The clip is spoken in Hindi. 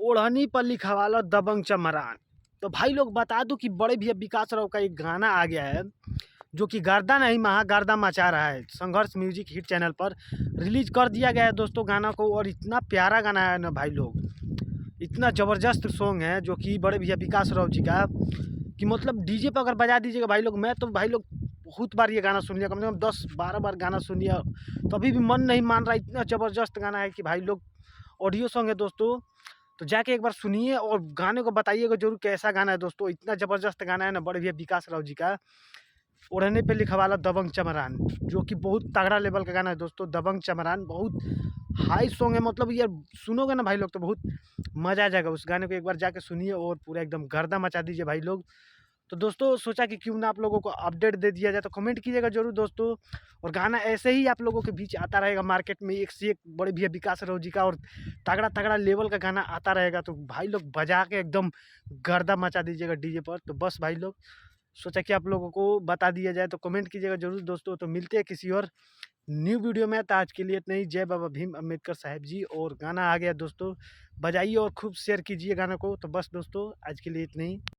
ओढ़नी पर लिखा वाला दबंग चमरान। तो भाई लोग बता दूं कि बड़े भैया विकास राव का एक गाना आ गया है जो कि गर्दा नहीं महागर्दा मचा रहा है। संघर्ष म्यूजिक हिट चैनल पर रिलीज कर दिया गया है दोस्तों गाना को, और इतना प्यारा गाना है ना भाई लोग, इतना ज़बरदस्त सॉन्ग है जो कि बड़े भैया विकास राव जी का, कि मतलब डीजे पर अगर बजा दीजिएगा भाई लोग, मैं तो भाई लोग बहुत बार ये गाना सुन लिया, कम से कम 10-12 बार गाना सुन लिया, तो अभी भी मन नहीं मान रहा, इतना ज़बरदस्त गाना है कि भाई लोग। ऑडियो सॉन्ग है दोस्तों, तो जाके एक बार सुनिए और गाने को बताइएगा जरूर कैसा गाना है दोस्तों। इतना ज़बरदस्त गाना है ना बड़े भैया विकास राव जी का, ओढ़ने पे लिखा वाला दबंग चमरान, जो कि बहुत तगड़ा लेवल का गाना है दोस्तों। दबंग चमरान बहुत हाई सॉन्ग है, मतलब यार सुनोगे ना भाई लोग तो बहुत मज़ा आ जाएगा। उस गाने को एक बार जाके सुनिए और पूरा एकदम गर्दा मचा दीजिए भाई लोग। तो दोस्तों सोचा कि क्यों ना आप लोगों को अपडेट दे दिया जाए, तो कमेंट कीजिएगा जरूर दोस्तों। और गाना ऐसे ही आप लोगों के बीच आता रहेगा मार्केट में, एक से एक बड़े भैया विकास राव जी का, और तगड़ा तगड़ा लेवल का गाना आता रहेगा। तो भाई लोग बजा के एकदम गर्दा मचा दीजिएगा डीजे पर। तो बस भाई लोग सोचा कि आप लोगों को बता दिया जाए, तो कमेंट कीजिएगा जरूर दोस्तों। तो मिलते हैं किसी और न्यू वीडियो में, तो आज के लिए इतना ही। जय बाबा भीम अम्बेडकर साहब जी। और गाना आ गया दोस्तों, बजाइए और खूब शेयर कीजिए गाना को। तो बस दोस्तों आज के लिए इतना ही।